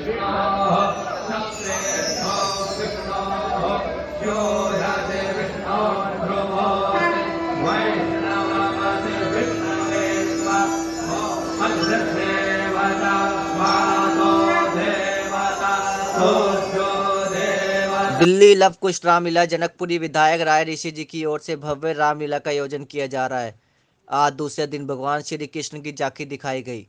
Delhi love कुश रामलीला जनकपुरी विधायक राय ऋषि जी की ओर से भव्य रामलीला का आयोजन किया जा रहा है। आज दूसरे दिन भगवान श्री कृष्ण की झांकी दिखाई गई।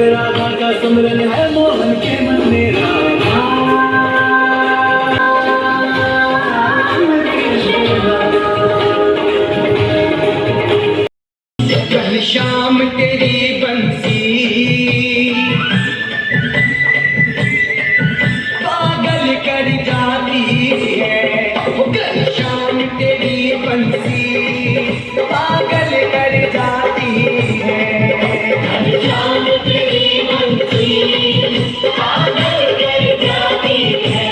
राधा का सुमरन है मोहन के मन में श्याम तेरी बंसी पागल कर जाती है, श्याम तेरी बंसी पागल कर जाती है, श्याम तेरी बंसी पागल कर जाती है।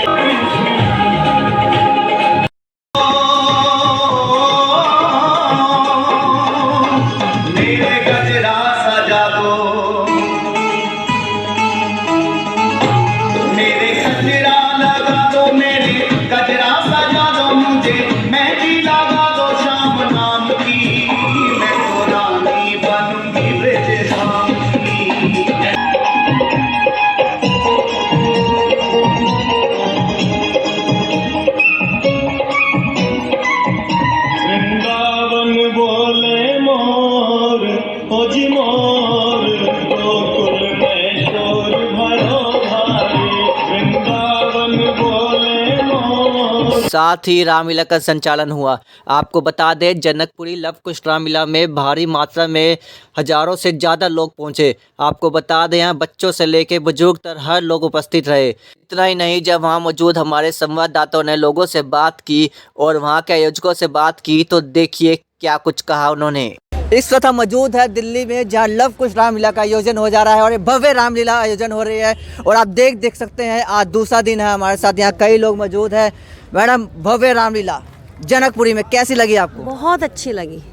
साथ ही रामलीला का संचालन हुआ। आपको बता दें, जनकपुरी लव कुश रामलीला में भारी मात्रा में हजारों से ज़्यादा लोग पहुंचे। आपको बता दें, यहाँ बच्चों से लेकर बुजुर्ग तक हर लोग उपस्थित रहे। इतना ही नहीं, जब वहाँ मौजूद हमारे संवाददाताओं ने लोगों से बात की और वहाँ के आयोजकों से बात की, तो देखिए क्या कुछ कहा उन्होंने। इस वक्त हम मौजूद है दिल्ली में, जहाँ लव कुश रामलीला का आयोजन हो जा रहा है और भव्य रामलीला आयोजन हो रही है। और आप देख सकते हैं, आज दूसरा दिन है हमारे साथ, यहाँ कई लोग मौजूद हैं। मैडम, भव्य रामलीला जनकपुरी में कैसी लगी आपको? बहुत अच्छी लगी।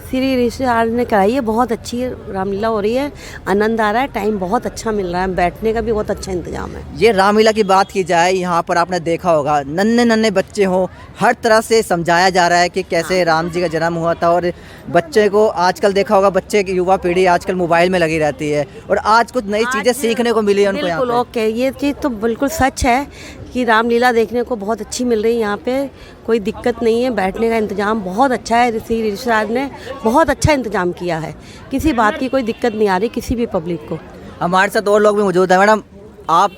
श्री ऋषि ने कराई है, बहुत अच्छी रामलीला हो रही है, आनंद आ रहा है, टाइम बहुत अच्छा मिल रहा है, बैठने का भी बहुत अच्छा इंतजाम है। ये रामलीला की बात की जाए, यहाँ पर आपने देखा होगा नन्हे नन्हे बच्चे हों, हर तरह से समझाया जा रहा है कि कैसे राम जी का जन्म हुआ था। और बच्चे को आजकल देखा होगा, बच्चे की युवा पीढ़ी आजकल मोबाइल में लगी रहती है और आज कुछ नई चीज़ें सीखने को मिली है उनको। बिल्कुल ओके, ये चीज़ तो बिल्कुल सच है कि रामलीला देखने को बहुत अच्छी मिल रही है। यहाँ पे कोई दिक्कत नहीं है, बैठने का इंतजाम बहुत अच्छा है। ऋषि ऋषिराज ने बहुत अच्छा इंतजाम किया है, किसी बात की कोई दिक्कत नहीं आ रही किसी भी पब्लिक को। हमारे साथ और लोग भी मौजूद हैं। मैडम, आप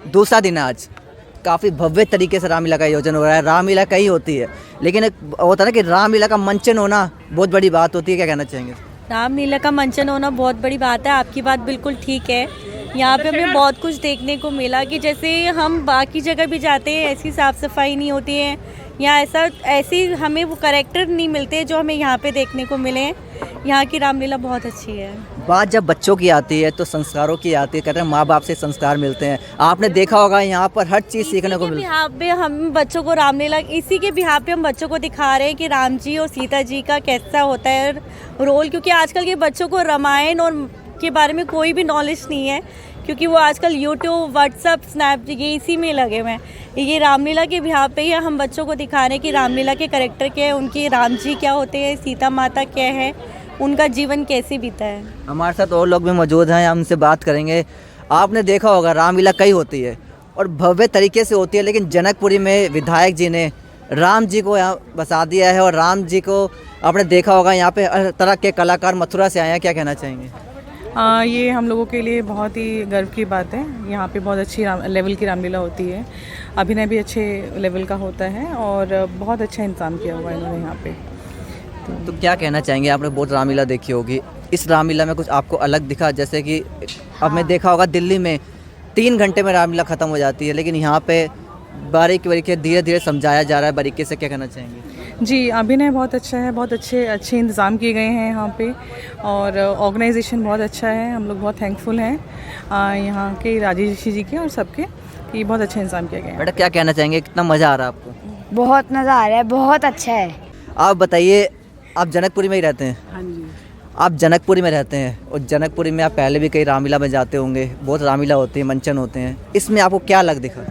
दूसरा दिन है आज, काफ़ी भव्य तरीके से रामलीला का आयोजन हो रहा है। रामलीला कई होती है, लेकिन एक होता है ना कि रामलीला का मंचन होना बहुत बड़ी बात होती है। क्या कहना चाहेंगे? रामलीला का मंचन होना बहुत बड़ी बात है। आपकी बात बिल्कुल ठीक है। यहाँ पे हमें बहुत कुछ देखने को मिला कि जैसे हम बाकी जगह भी जाते हैं, ऐसी साफ़ सफाई नहीं होती है यहाँ, ऐसी हमें वो कैरेक्टर नहीं मिलते जो हमें यहाँ पे देखने को मिले। यहाँ की रामलीला बहुत अच्छी है। बात जब बच्चों की आती है तो संस्कारों की आती है। कहते हैं माँ बाप से संस्कार मिलते हैं। आपने देखा होगा यहाँ पर हर चीज़ सीखने को मिलती है। यहाँ पे हम बच्चों को रामलीला, इसी के बिहार पे हम बच्चों को दिखा रहे हैं कि राम जी और सीता जी का कैसा होता है रोल, क्योंकि आजकल के बच्चों को रामायण और के बारे में कोई भी नॉलेज नहीं है, क्योंकि वो आजकल यूट्यूब, व्हाट्सअप, स्नैप ये इसी में लगे हुए हैं। ये रामलीला के बिहार पे ही हम बच्चों को दिखा रहे हैं कि रामलीला के कैरेक्टर क्या है, उनके राम जी क्या होते हैं, सीता माता क्या है, उनका जीवन कैसे बीता है। हमारे साथ और लोग भी मौजूद हैं, हम उनसे बात करेंगे। आपने देखा होगा रामलीला कई होती है और भव्य तरीके से होती है, लेकिन जनकपुरी में विधायक जी ने राम जी को यहाँ बसा दिया है और राम जी को आपने देखा होगा यहाँ पे हर तरह के कलाकार मथुरा से आए हैं। क्या कहना चाहेंगे? ये हम लोगों के लिए बहुत ही गर्व की बात है। यहाँ पे बहुत अच्छी लेवल की रामलीला होती है, अभिनय भी अच्छे लेवल का होता है और बहुत अच्छा इंतजाम किया हुआ है इन्होंने यहाँ पे। तो क्या कहना चाहेंगे? आपने बहुत रामलीला देखी होगी, इस रामलीला में कुछ आपको अलग दिखा? जैसे कि आपने देखा होगा दिल्ली में 3 घंटे में रामलीला ख़त्म हो जाती है, लेकिन यहाँ पे बारीकी धीरे धीरे समझाया जा रहा है बारीकी से। क्या कहना चाहेंगे? जी, अभिनय बहुत अच्छा है, बहुत अच्छे इंतज़ाम किए गए हैं यहाँ पे और ऑर्गेनाइजेशन बहुत अच्छा है। हम लोग बहुत थैंकफुल हैं यहाँ के राजेश ऋषि जी के और सबके कि बहुत अच्छा इंतज़ाम किया गया है। बेटा क्या कहना चाहेंगे, कितना मज़ा आ रहा है आपको? बहुत मज़ा आ रहा है, बहुत अच्छा है। आप बताइए, आप जनकपुरी में ही रहते हैं? हाँ जी। आप जनकपुरी में रहते हैं और जनकपुरी में आप पहले भी कई रामलीला में जाते होंगे, बहुत रामलीला होती है, मंचन होते हैं, इसमें आपको क्या अलग दिखा?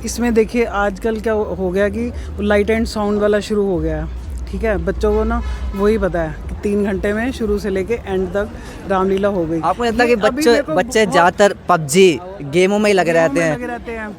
इसमें देखिए आजकल क्या हो गया कि लाइट एंड साउंड वाला शुरू हो गया है, ठीक है। बच्चों को ना वही पता है कि 3 घंटे में शुरू से लेके एंड तक रामलीला हो गई। आपको लगता है कि ये अभी मेरे को बच्चे बहुत- ज़्यादातर पबजी गेमों में ही लगे रहते लगे हैं? रहते हैं।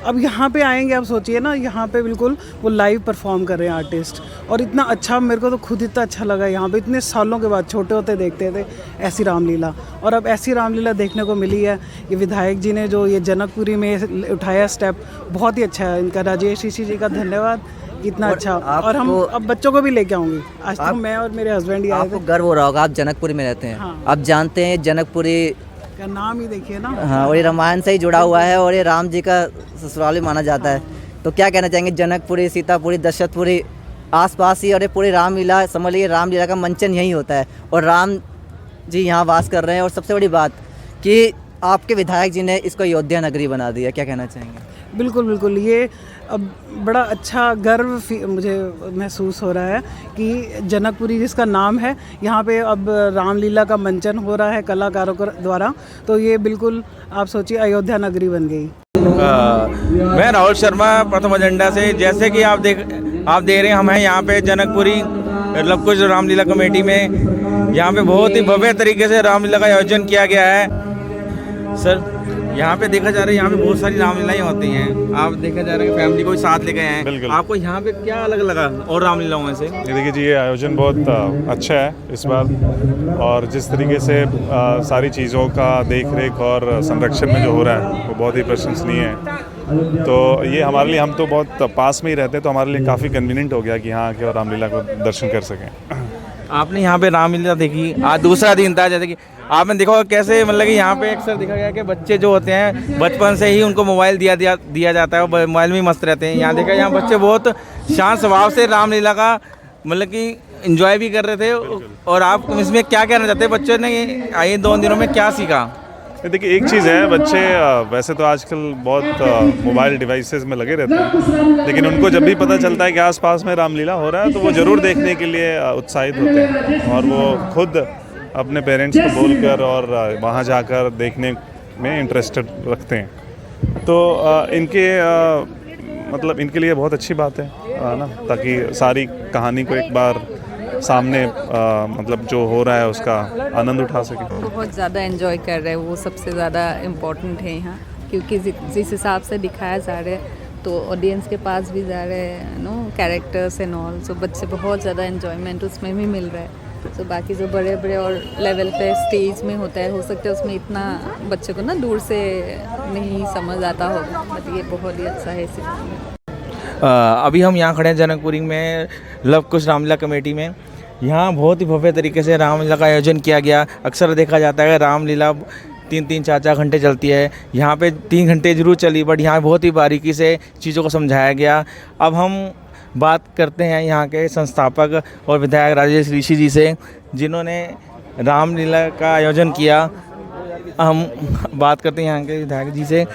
अब यहाँ पे आएंगे, आप सोचिए ना, यहाँ पे बिल्कुल वो लाइव परफॉर्म कर रहे हैं आर्टिस्ट, और इतना अच्छा, मेरे को तो खुद इतना अच्छा लगा। यहाँ पे इतने सालों के बाद, छोटे होते देखते थे ऐसी रामलीला, और अब ऐसी रामलीला देखने को मिली है। ये विधायक जी ने जो ये जनकपुरी में उठाया स्टेप, बहुत ही अच्छा है। इनका राजेश ऋषि जी का धन्यवाद, इतना और अच्छा। और हम अब बच्चों को भी लेके आऊँगी। आज तो मैं और मेरे हस्बैंड ही आए आपको थे। गर्व हो रहा होगा, आप जनकपुरी में रहते हैं। हाँ। आप जानते हैं जनकपुरी, का नाम ही देखिए ना। हाँ, और ये रामायण से ही जुड़ा हुआ है और ये राम जी का ससुराल भी माना जाता है। तो क्या कहना चाहेंगे, जनकपुरी, सीतापुरी, दशरथपुरी आसपास ही, और ये पूरी रामलीला, समझ लीजिए रामलीला का मंचन यही होता है और राम जी यहाँ वास कर रहे हैं। और सबसे बड़ी बात कि आपके विधायक जी ने इसको अयोध्या नगरी बना दिया, क्या कहना चाहेंगे? बिल्कुल बिल्कुल, ये अब बड़ा अच्छा गर्व मुझे महसूस हो रहा है कि जनकपुरी जिसका नाम है, यहाँ पे अब रामलीला का मंचन हो रहा है कलाकारों के द्वारा। तो ये बिल्कुल आप सोचिए अयोध्या नगरी बन गई। मैं राहुल शर्मा, प्रथम एजेंडा से। जैसे कि आप देख रहे हैं, हम हैं यहाँ पे जनकपुरी लव कुश रामलीला कमेटी में। यहाँ पे बहुत ही भव्य तरीके से रामलीला का आयोजन किया गया है। सर, यहाँ पे देखा जा रहा है, यहाँ पे बहुत सारी रामलीलाएं होती हैं। आप देखा जा रहा है फैमिली को भी साथ लेके आए हैं। बिल्कुल। आपको यहाँ पे क्या अलग लगा और रामलीलाओं में से? ये देखिए जी, ये आयोजन बहुत अच्छा है इस बार, और जिस तरीके से सारी चीज़ों का देख रेख और संरक्षण में जो हो रहा है वो बहुत ही प्रशंसनीय है। तो ये हमारे लिए, हम तो बहुत पास में ही रहते हैं, तो हमारे लिए काफ़ी कन्वीनियंट हो गया कि यहाँ आके और रामलीला को दर्शन कर सकें। आपने यहाँ पे रामलीला देखी, आज दूसरा दिन था। जैसे कि आपने देखा होगा कैसे, मतलब कि यहाँ पे अक्सर देखा गया कि बच्चे जो होते हैं बचपन से ही उनको मोबाइल दिया जाता है, वो मोबाइल में ही मस्त रहते हैं। यहाँ देखा, यहाँ बच्चे बहुत शांत स्वभाव से रामलीला का मतलब कि एंजॉय भी कर रहे थे। और आप इसमें क्या कहना चाहते हैं, बच्चों ने आए 2 दिनों में क्या सीखा? देखिए, एक चीज़ है, बच्चे वैसे तो आजकल बहुत मोबाइल डिवाइसेस में लगे रहते हैं, लेकिन उनको जब भी पता चलता है कि आसपास में रामलीला हो रहा है तो वो ज़रूर देखने के लिए उत्साहित होते हैं, और वो खुद अपने पेरेंट्स को बोलकर और वहाँ जाकर देखने में इंटरेस्टेड रखते हैं। तो इनके मतलब इनके लिए बहुत अच्छी बात है ना, ताकि सारी कहानी को एक बार सामने मतलब जो हो रहा है उसका आनंद उठा सके। बहुत ज़्यादा एंजॉय कर रहे हैं, वो सबसे ज़्यादा इम्पोर्टेंट है यहाँ, क्योंकि जिस हिसाब से दिखाया जा रहा है तो ऑडियंस के पास भी जा रहे हैं नो कैरेक्टर्स एंड ऑल। सो बच्चे बहुत ज़्यादा एंजॉयमेंट उसमें भी मिल रहा है। तो बाकी जो बड़े बड़े और लेवल पे स्टेज में होता है, हो सकता है उसमें इतना बच्चे को ना दूर से नहीं समझ आता होगा, बट ये बहुत ही अच्छा है सिखाने। अभी हम यहाँ खड़े हैं जनकपुरी में लव कुश रामलीला कमेटी में। यहाँ बहुत ही भव्य तरीके से रामलीला का आयोजन किया गया। अक्सर देखा जाता है रामलीला 3-3, 4-4 घंटे चलती है, यहाँ पे 3 घंटे जरूर चली, बट यहाँ बहुत ही बारीकी से चीज़ों को समझाया गया। अब हम बात करते हैं यहाँ के संस्थापक और विधायक राजेश ऋषि जी से, जिन्होंने रामलीला का आयोजन किया। हम बात करते हैं यहाँ के विधायक जी से।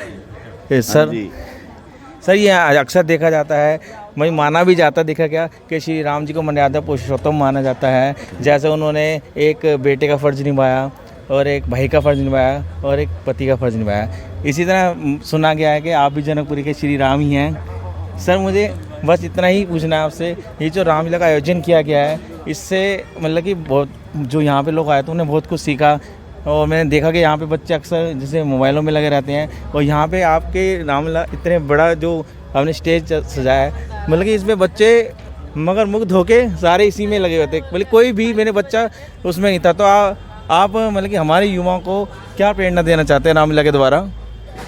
सर, ये अक्सर देखा जाता है, वही माना भी जाता, देखा गया कि श्री राम जी को मर्यादा पुरुषोत्तम माना जाता है। जैसे उन्होंने एक बेटे का फ़र्ज़ निभाया और एक भाई का फ़र्ज़ निभाया और एक पति का फ़र्ज़ निभाया। इसी तरह सुना गया है कि आप भी जनकपुरी के श्री राम ही हैं। सर, मुझे बस इतना ही पूछना है आपसे, ये जो रामलीला का आयोजन किया गया है, इससे मतलब कि बहुत जो यहाँ पे लोग आए थे उन्हें बहुत कुछ सीखा। और मैंने देखा कि यहाँ पे बच्चे अक्सर जैसे मोबाइलों में लगे रहते हैं, और यहाँ पे आपके रामलीला इतने बड़ा जो आपने स्टेज सजाया है, मतलब कि इसमें बच्चे मगर मुग्ध होके सारे इसी में लगे हुए थे, मतलब कोई भी मेरे बच्चा उसमें नहीं था। तो आप मतलब कि हमारे युवाओं को क्या प्रेरणा देना चाहते हैं रामलीला के द्वारा?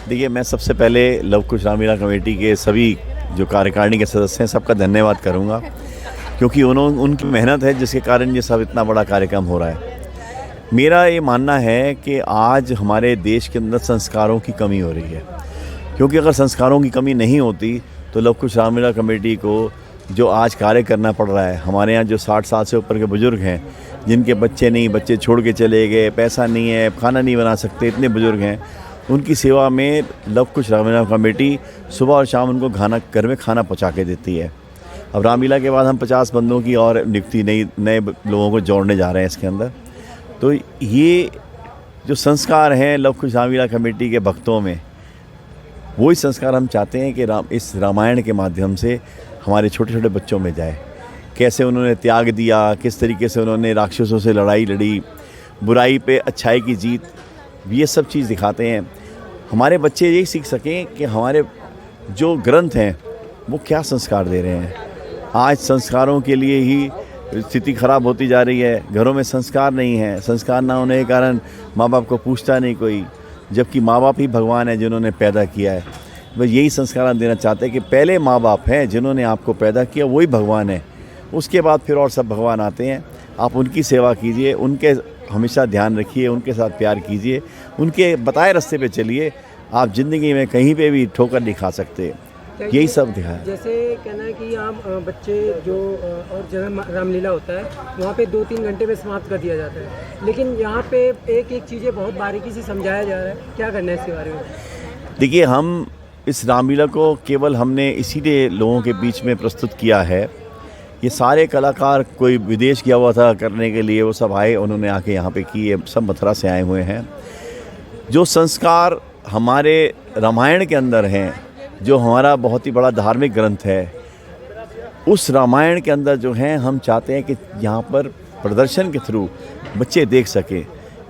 देखिए, मैं सबसे पहले लव कुश रामलीला कमेटी के सभी जो कार्यकारिणी के सदस्य हैं सबका धन्यवाद करूंगा, क्योंकि उनकी मेहनत है जिसके कारण ये सब इतना बड़ा कार्यक्रम हो रहा है। मेरा ये मानना है कि आज हमारे देश के अंदर संस्कारों की कमी हो रही है, क्योंकि अगर संस्कारों की कमी नहीं होती तो लव कुश रामलीला कमेटी को जो आज कार्य करना पड़ रहा है। हमारे यहाँ जो 60 साल से ऊपर के बुज़ुर्ग हैं, जिनके बच्चे नहीं, बच्चे छोड़ के चले गए, पैसा नहीं है, खाना नहीं बना सकते, इतने बुज़ुर्ग हैं, उनकी सेवा में लव कुश रामलीला कमेटी सुबह और शाम उनको घर में खाना पहुँचा के देती है। अब रामलीला के बाद हम 50 बंदों की और नियुक्ति नए लोगों को जोड़ने जा रहे हैं इसके अंदर। तो ये जो संस्कार हैं लव कुश रामलीला कमेटी के भक्तों में, वही संस्कार हम चाहते हैं कि इस रामायण के माध्यम से हमारे छोटे छोटे बच्चों में जाए। कैसे उन्होंने त्याग दिया, किस तरीके से उन्होंने राक्षसों से लड़ाई लड़ी, बुराई पे अच्छाई की जीत, ये सब चीज़ दिखाते हैं। हमारे बच्चे यही सीख सकें कि हमारे जो ग्रंथ हैं वो क्या संस्कार दे रहे हैं। आज संस्कारों के लिए ही स्थिति खराब होती जा रही है। घरों में संस्कार नहीं है, संस्कार ना होने के कारण माँ बाप को पूछता नहीं कोई, जबकि माँ बाप ही भगवान है जिन्होंने पैदा किया है। बस यही संस्कार हम देना चाहते हैं कि पहले माँ बाप हैं जिन्होंने आपको पैदा किया, वही भगवान है। उसके बाद फिर और सब भगवान आते हैं। आप उनकी सेवा कीजिए, उनके हमेशा ध्यान रखिए, उनके साथ प्यार कीजिए, उनके बताए रास्ते पे चलिए। आप ज़िंदगी में कहीं पे भी ठोकर नहीं खा सकते। यही सब दिखाया। जैसे कहना है कि यहाँ बच्चे जो और जगह रामलीला होता है वहाँ पे 2-3 घंटे में समाप्त कर दिया जाता है, लेकिन यहाँ पे एक एक चीज़ें बहुत बारीकी से समझाया जा रहा है। क्या करना है इसके बारे में? देखिए, हम इस रामलीला को केवल हमने इसीलिए लोगों के बीच में प्रस्तुत किया है। ये सारे कलाकार कोई विदेश गया हुआ था करने के लिए, वो सब आए, उन्होंने आके यहाँ पे किए, सब मथुरा से आए हुए हैं। जो संस्कार हमारे रामायण के अंदर हैं, जो हमारा बहुत ही बड़ा धार्मिक ग्रंथ है, उस रामायण के अंदर जो हैं हम चाहते हैं कि यहाँ पर प्रदर्शन के थ्रू बच्चे देख सकें।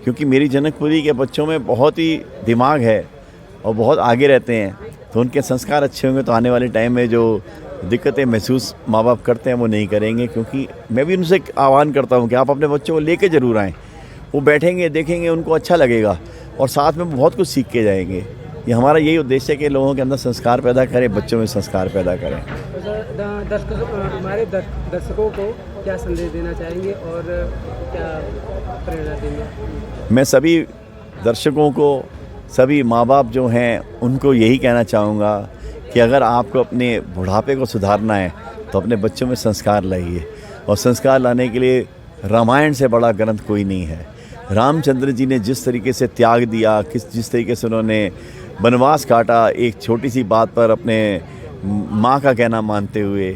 क्योंकि मेरी जनकपुरी के बच्चों में बहुत ही दिमाग है और बहुत आगे रहते हैं, तो उनके संस्कार अच्छे होंगे तो आने वाले टाइम में जो दिक्कतें महसूस माँ बाप करते हैं वो नहीं करेंगे। क्योंकि मैं भी उनसे आह्वान करता हूँ कि आप अपने बच्चों को लेके ज़रूर आएँ। वो बैठेंगे, देखेंगे, उनको अच्छा लगेगा और साथ में बहुत कुछ सीख के जाएंगे। ये हमारा यही उद्देश्य है कि लोगों के अंदर संस्कार पैदा करें, बच्चों में संस्कार पैदा करें। हमारे दर्शकों को क्या संदेश देना चाहेंगे और क्या प्रेरणा देंगे? मैं सभी दर्शकों को, सभी माँ बाप जो हैं उनको यही कहना चाहूँगा कि अगर आपको अपने बुढ़ापे को सुधारना है तो अपने बच्चों में संस्कार लाइए। और संस्कार लाने के लिए रामायण से बड़ा ग्रंथ कोई नहीं है। रामचंद्र जी ने जिस तरीके से त्याग दिया, जिस तरीके से उन्होंने वनवास काटा एक छोटी सी बात पर अपने माँ का कहना मानते हुए,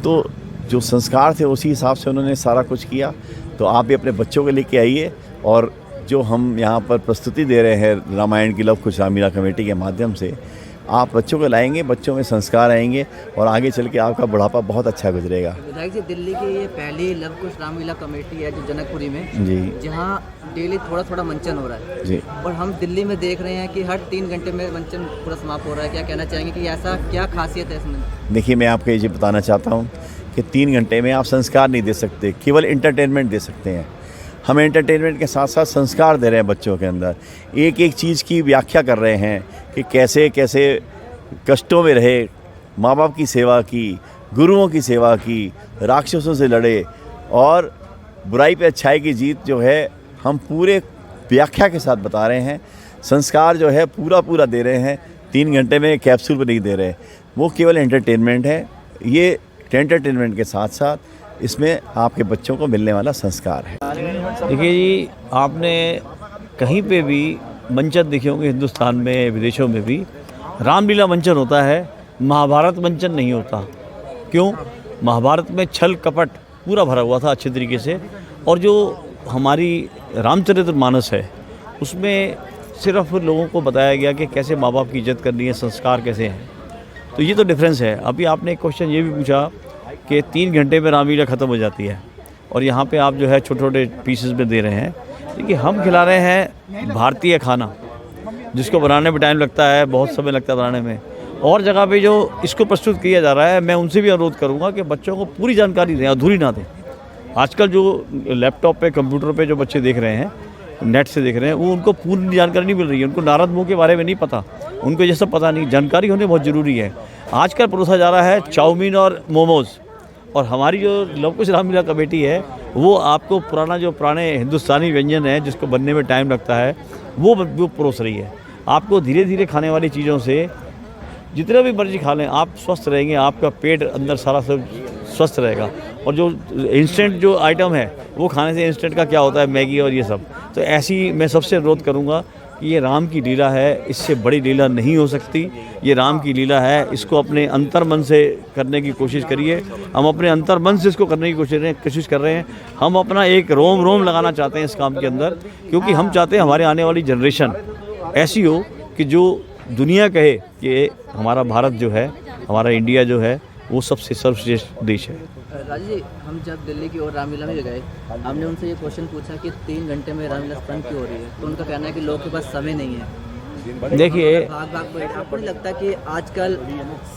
तो जो संस्कार थे उसी हिसाब से उन्होंने सारा कुछ किया। तो आप भी अपने बच्चों को लेके आइए और जो हम यहाँ पर प्रस्तुति दे रहे हैं रामायण की लव कुश रामलीला कमेटी के माध्यम से, आप बच्चों को लाएंगे, बच्चों में संस्कार आएंगे और आगे चल के आपका बुढ़ापा बहुत अच्छा गुजरेगा। विधायक जी, दिल्ली की ये पहली लव कुश रामलीला कमेटी है जो जनकपुरी में जी, जहाँ डेली थोड़ा थोड़ा मंचन हो रहा है जी, और हम दिल्ली में देख रहे हैं कि हर 3 घंटे में मंचन पूरा समाप्त हो रहा है। क्या कहना चाहेंगे कि ऐसा क्या खासियत है इसमें? देखिए, मैं आपको ये बताना चाहता हूँ कि 3 घंटे में आप संस्कार नहीं दे सकते, केवल इंटरटेनमेंट दे सकते हैं। हम एंटरटेनमेंट के साथ साथ संस्कार दे रहे हैं बच्चों के अंदर। एक एक चीज़ की व्याख्या कर रहे हैं कि कैसे कैसे कष्टों में रहे, माँ बाप की सेवा की, गुरुओं की सेवा की, राक्षसों से लड़े और बुराई पे अच्छाई की जीत जो है हम पूरे व्याख्या के साथ बता रहे हैं। संस्कार जो है पूरा दे रहे हैं, 3 घंटे में कैप्सूल पर नहीं दे रहे। वो केवल एंटरटेनमेंट है। ये एंटरटेनमेंट के साथ साथ इसमें आपके बच्चों को मिलने वाला संस्कार है। देखिए जी, आपने कहीं पे भी मंचन देखे होंगे, हिंदुस्तान में, विदेशों में भी रामलीला मंचन होता है, महाभारत मंचन नहीं होता। क्यों? महाभारत में छल कपट पूरा भरा हुआ था अच्छे तरीके से, और जो हमारी रामचरितमानस है उसमें सिर्फ लोगों को बताया गया कि कैसे माँ बाप की इज्जत करनी है, संस्कार कैसे हैं। तो ये तो डिफरेंस है। अभी आपने एक क्वेश्चन ये भी पूछा कि 3 घंटे में रामलीला ख़त्म हो जाती है और यहाँ पे आप जो है छोटे छोटे पीसेस में दे रहे हैं। देखिए, हम खिला रहे हैं भारतीय खाना जिसको बनाने में टाइम लगता है, बहुत समय लगता है बनाने में। और जगह पे जो इसको प्रस्तुत किया जा रहा है, मैं उनसे भी अनुरोध करूँगा कि बच्चों को पूरी जानकारी दें, अधूरी ना दें। आजकल जो लैपटॉप पे, कंप्यूटर पे जो बच्चे देख रहे हैं, नेट से देख रहे हैं, वो उनको पूरी जानकारी नहीं मिल रही है। उनको नारद मुंह के बारे में नहीं पता, उनको ये सब पता नहीं। जानकारी होनी बहुत ज़रूरी है। आजकल परोसा जा रहा है चाउमीन और मोमोज़, और हमारी जो लव कुश रामलीला कमेटी है वो आपको पुराने हिंदुस्तानी व्यंजन है जिसको बनने में टाइम लगता है वो परोस रही है। आपको धीरे धीरे खाने वाली चीज़ों से जितना भी मर्जी खा लें, आप स्वस्थ रहेंगे, आपका पेट अंदर सारा सब स्वस्थ रहेगा। और जो इंस्टेंट जो आइटम है वो खाने से इंस्टेंट का क्या होता है, मैगी और ये सब। तो ऐसी मैं सबसे अनुरोध करूँगा कि ये राम की लीला है, इससे बड़ी लीला नहीं हो सकती। ये राम की लीला है, इसको अपने अंतर मन से करने की कोशिश करिए। हम अपने अंतर मन से इसको करने की कोशिश कर रहे हैं। हम अपना एक रोम रोम लगाना चाहते हैं इस काम के अंदर, क्योंकि हम चाहते हैं हमारे आने वाली जनरेशन ऐसी हो कि जो दुनिया कहे कि हमारा भारत जो है, हमारा इंडिया जो है वो सबसे सर्वश्रेष्ठ देश है। राजीव जी, हम जब दिल्ली की ओर रामलीला में गए, हमने उनसे ये क्वेश्चन पूछा कि 3 घंटे में रामलीला बंद क्यों हो रही है, तो उनका कहना है कि लोगों के पास समय नहीं है। देखिए, आपको नहीं लगता कि आजकल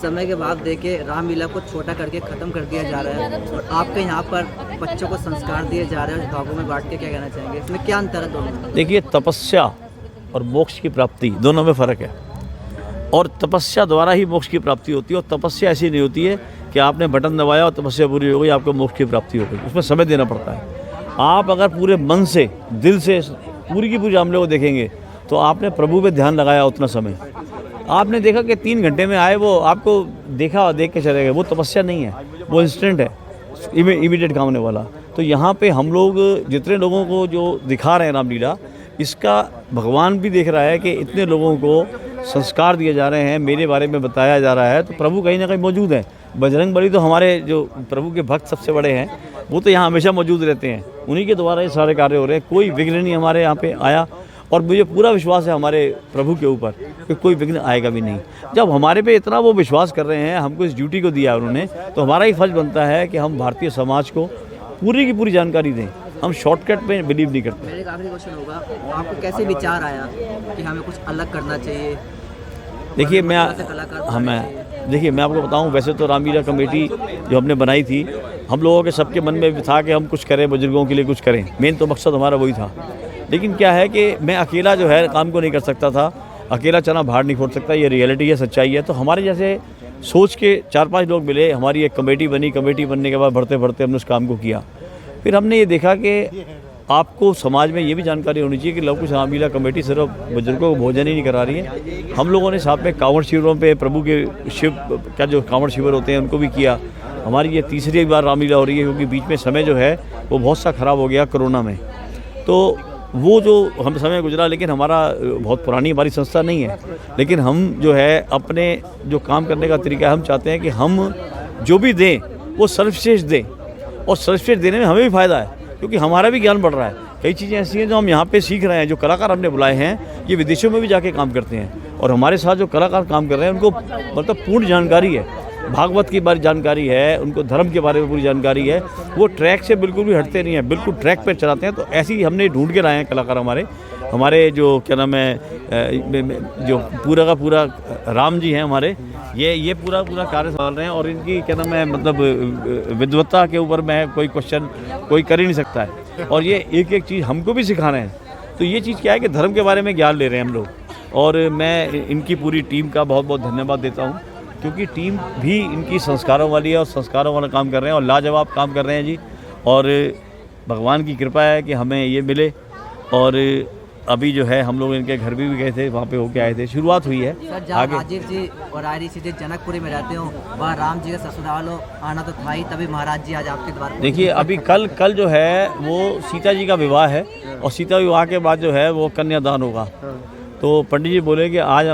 समय के भाग दे के रामलीला को छोटा करके ख़त्म कर दिया जा रहा है, और आपके यहाँ पर बच्चों को संस्कार दिए जा रहे हैं भागों में बांट के, क्या कहना चाहेंगे, इसमें क्या अंतर है दोनों में? देखिए, तपस्या और मोक्ष की प्राप्ति दोनों में फ़र्क है। और तपस्या द्वारा ही मोक्ष की प्राप्ति होती है, और तपस्या ऐसी नहीं होती है कि आपने बटन दबाया और तपस्या पूरी हो गई, आपको मोक्ष की प्राप्ति हो गई। उसमें समय देना पड़ता है। आप अगर पूरे मन से, दिल से पूरी की पूरी मामले को देखेंगे तो आपने प्रभु पे ध्यान लगाया उतना समय, आपने देखा कि 3 घंटे में आए, वो आपको देखा और देख के चले गए, वो तपस्या नहीं है, वो इंस्टेंट है, इमीडिएट काम होने वाला। तो यहाँ पे हम लोग जितने लोगों को जो दिखा रहे हैं रामलीला, इसका भगवान भी देख रहा है कि इतने लोगों को संस्कार दिए जा रहे हैं, मेरे बारे में बताया जा रहा है, तो प्रभु कहीं ना कहीं मौजूद है। बजरंग बली तो हमारे जो प्रभु के भक्त सबसे बड़े हैं, वो तो यहाँ हमेशा मौजूद रहते हैं, उन्हीं के द्वारा ये सारे कार्य हो रहे हैं। कोई विघ्न नहीं हमारे यहाँ पे आया, और मुझे पूरा विश्वास है हमारे प्रभु के ऊपर कि कोई विघ्न आएगा भी नहीं। जब हमारे पे इतना वो विश्वास कर रहे हैं, हमको इस ड्यूटी को दिया उन्होंने, तो हमारा ही फर्ज बनता है कि हम भारतीय समाज को पूरी की पूरी जानकारी दें। हम शॉर्टकट में बिलीव नहीं करते। मेरे आखिरी क्वेश्चन होगा, आपको कैसे विचार आया कि हमें कुछ अलग करना चाहिए? देखिए, मैं आपको बताऊं, वैसे तो रामलीला कमेटी जो हमने बनाई थी, हम लोगों के सबके मन में था कि हम कुछ करें, बुजुर्गों के लिए कुछ करें, मेन तो मकसद हमारा वही था। लेकिन क्या है कि मैं अकेला जो है काम को नहीं कर सकता था, अकेला चना बाहर नहीं फोड़ सकता, ये रियलिटी है, सच्चाई है। तो हमारे जैसे सोच के 4-5 लोग मिले, हमारी एक कमेटी बनी। कमेटी बनने के बाद बढ़ते बढ़ते हमने उस काम को किया। फिर हमने ये देखा कि आपको समाज में ये भी जानकारी होनी चाहिए कि लव कुश रामलीला कमेटी सिर्फ बुजुर्गों को भोजन ही नहीं करा रही है। हम लोगों ने साथ में कांवड़ शिविरों पे प्रभु के शिव क्या जो कांवड़ शिविर होते हैं उनको भी किया। हमारी ये तीसरी बार रामलीला हो रही है, क्योंकि बीच में समय जो है वो बहुत सा ख़राब हो गया कोरोना में। तो वो जो हम समय गुजरा, लेकिन हमारा बहुत पुरानी हमारी संस्था नहीं है, लेकिन हम जो है अपने जो काम करने का तरीका है, हम चाहते हैं कि हम जो भी दें वो सर्वश्रेष्ठ दें, और सर्वश्रेष्ठ देने में हमें भी फ़ायदा है, क्योंकि हमारा भी ज्ञान बढ़ रहा है। कई चीज़ें ऐसी हैं जो हम यहाँ पे सीख रहे हैं। जो कलाकार हमने बुलाए हैं, ये विदेशों में भी जाके काम करते हैं, और हमारे साथ जो कलाकार काम कर रहे हैं उनको मतलब पूर्ण जानकारी है, भागवत की बारे जानकारी है, उनको धर्म के बारे में पूरी जानकारी है। वो ट्रैक से बिल्कुल भी हटते नहीं हैं, बिल्कुल ट्रैक पर चलाते हैं। तो ऐसे ही हमने ढूंढ के लाए हैं कलाकार हमारे जो क्या नाम है, जो पूरा का पूरा राम जी हैं हमारे, ये पूरा कार्य संभाल रहे हैं। और इनकी क्या नाम है, मतलब विद्वत्ता के ऊपर मैं कोई क्वेश्चन कोई कर ही नहीं सकता है। और ये एक एक चीज़ हमको भी सिखा रहे हैं। तो ये चीज़ क्या है कि धर्म के बारे में ज्ञान ले रहे हैं हम लोग। और मैं इनकी पूरी टीम का बहुत बहुत धन्यवाद देता हूँ, क्योंकि टीम भी इनकी संस्कारों वाली है और संस्कारों वाला काम कर रहे हैं, और लाजवाब काम कर रहे हैं जी। और भगवान की कृपा है कि हमें ये मिले। और अभी जो है हम लोग इनके घर भी गए थे, वहाँ पे होके आए थे, शुरुआत हुई है। सर, जहाँ राजीव जी और आयरी जी जनकपुरी में रहते हो, वहाँ राम जी का ससुराल हो, आना तो था ही, तभी महाराज जी आज आपके द्वार पर। देखिए, अभी कल जो है वो सीता जी का विवाह है, और सीता विवाह के बाद जो है वो कन्यादान होगा। तो पंडित जी बोले कि आज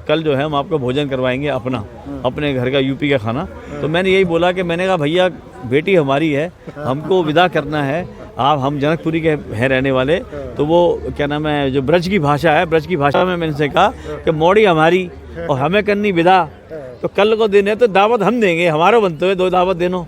कल जो है हम आपको भोजन करवाएंगे अपने घर का यूपी का खाना। तो मैंने यही बोला कि मैंने कहा भैया, बेटी हमारी है, हमको विदा करना है, हम जनकपुरी के हैं रहने वाले। तो वो क्या नाम है, जो ब्रज की भाषा है, ब्रज की भाषा में मैंने से कहा कि मोड़ी हमारी और हमें करनी विदा, तो कल को दिन है तो दावत हम देंगे, हमारा बनते हुए 2 दावत देनो,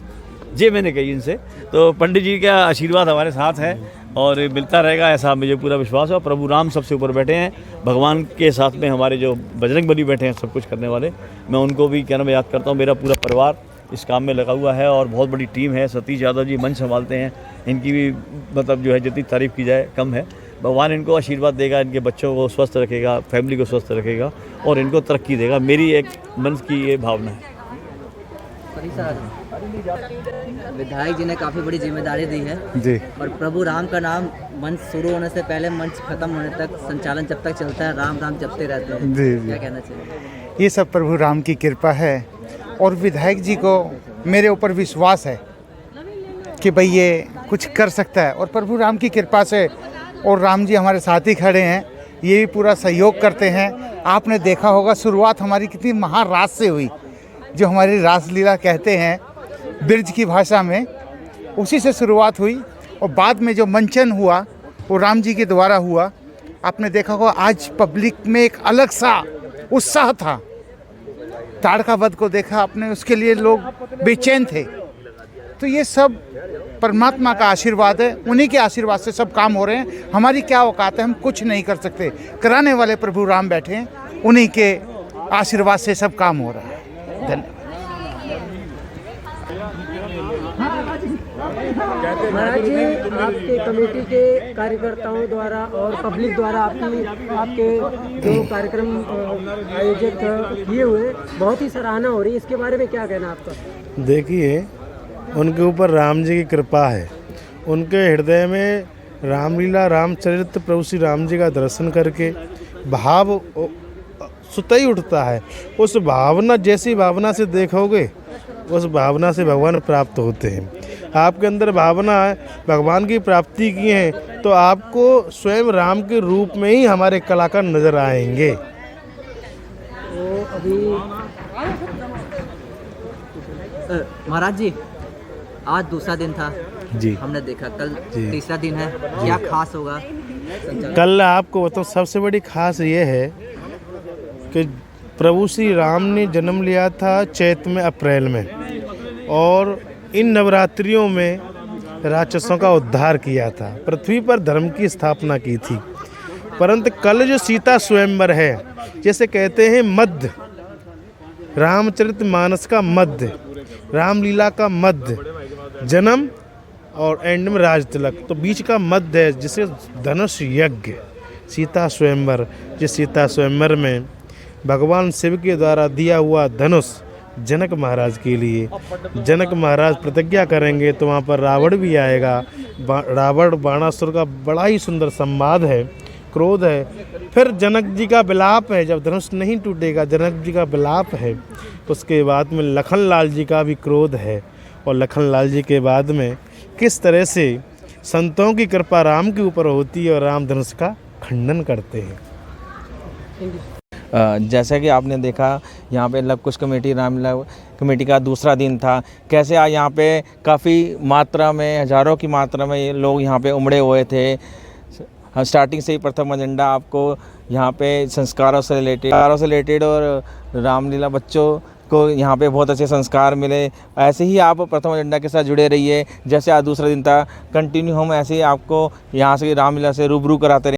ये मैंने कही इनसे। तो पंडित जी का आशीर्वाद हमारे साथ है और मिलता रहेगा, ऐसा मुझे पूरा विश्वास है। प्रभु राम सबसे ऊपर बैठे हैं, भगवान के साथ में हमारे जो बजरंग बली बैठे हैं सब कुछ करने वाले, मैं उनको भी क्या नाम याद करता हूँ। मेरा पूरा परिवार इस काम में लगा हुआ है और बहुत बड़ी टीम है। सतीश यादव जी मंच संभालते हैं, इनकी भी मतलब जो है जितनी तारीफ़ की जाए कम है। भगवान इनको आशीर्वाद देगा, इनके बच्चों को स्वस्थ रखेगा, फैमिली को स्वस्थ रखेगा और इनको तरक्की देगा, मेरी एक मन की ये भावना है। विधायक जी ने काफ़ी बड़ी जिम्मेदारी दी है जी, और प्रभु राम का नाम मंच शुरू होने से पहले मंच खत्म होने तक संचालन जब तक चलता है राम राम जपते रहते हैं। जी, जी। क्या कहना चाहिए? ये सब प्रभु राम की कृपा है और विधायक जी को मेरे ऊपर विश्वास है कि भाई ये कुछ कर सकता है और प्रभु राम की कृपा से, और राम जी हमारे साथ ही खड़े हैं, ये भी पूरा सहयोग करते हैं। आपने देखा होगा शुरुआत हमारी कितनी महारास से हुई, जो हमारी रासलीला कहते हैं ब्रज की भाषा में, उसी से शुरुआत हुई और बाद में जो मंचन हुआ वो राम जी के द्वारा हुआ। आपने देखा होगा आज पब्लिक में एक अलग सा उत्साह था। ताड़का वध को देखा आपने, उसके लिए लोग बेचैन थे। तो ये सब परमात्मा का आशीर्वाद है, उन्हीं के आशीर्वाद से सब काम हो रहे हैं। हमारी क्या औकात है, हम कुछ नहीं कर सकते। कराने वाले प्रभु राम बैठे हैं, उन्हीं के आशीर्वाद से सब काम हो रहा है। धन्यवाद। महाराज जी, आपके कमेटी के कार्यकर्ताओं द्वारा और पब्लिक द्वारा आपके जो कार्यक्रम आयोजित किए हुए बहुत ही सराहना हो रही है, इसके बारे में क्या कहना आपका? देखिए, उनके ऊपर राम जी की कृपा है। उनके हृदय में रामलीला रामचरित्र प्रभु श्री राम जी का दर्शन करके भाव स्वतः ही उठता है। उस भावना, जैसी भावना से देखोगे उस भावना से भगवान प्राप्त होते हैं। आपके अंदर भावना है भगवान की प्राप्ति की है तो आपको स्वयं राम के रूप में ही हमारे कलाकार नजर आएंगे। तो अभी महाराज जी, आज दूसरा दिन था जी, हमने देखा, कल जी, तीसरा दिन है, क्या खास होगा? कल आपको बताऊँ सबसे बड़ी खास ये है कि प्रभु श्री राम ने जन्म लिया था चैत में, अप्रैल में, और इन नवरात्रियों में राक्षसों का उद्धार किया था, पृथ्वी पर धर्म की स्थापना की थी। परंतु कल जो सीता स्वयंवर है, जैसे कहते हैं मध्य, रामचरितमानस का मध्य, रामलीला का मध्य, जन्म और एंड में राज तिलक, तो बीच का मध्य है जिसे धनुष यज्ञ, सीता स्वयंवर। जिस सीता स्वयंवर में भगवान शिव के द्वारा दिया हुआ धनुष जनक महाराज के लिए, जनक महाराज प्रतिज्ञा करेंगे तो वहाँ पर रावण भी आएगा। रावण बाणासुर का बड़ा ही सुंदर संवाद है, क्रोध है। फिर जनक जी का विलाप है, जब धनुष नहीं टूटेगा जनक जी का विलाप है। उसके बाद में लखन लाल जी का भी क्रोध है, और लखन लाल जी के बाद में किस तरह से संतों की कृपा राम के ऊपर होती है और राम धनुष का खंडन करते हैं। जैसा कि आपने देखा यहाँ पे लव कुश कमेटी रामलीला कमेटी का दूसरा दिन था। कैसे आज यहाँ पे काफ़ी मात्रा में, हज़ारों की मात्रा में ये लोग यहाँ पे उमड़े हुए थे। स्टार्टिंग से ही प्रथम एजेंडा आपको यहाँ पे संस्कारों से रिलेटेड और रामलीला बच्चों को यहाँ पे बहुत अच्छे संस्कार मिले। ऐसे ही आप प्रथम एजेंडा के साथ जुड़े रहिए। जैसे आज दूसरा दिन था, कंटिन्यू हम ऐसे ही आपको यहाँ से रामलीला से रूबरू कराते रहे।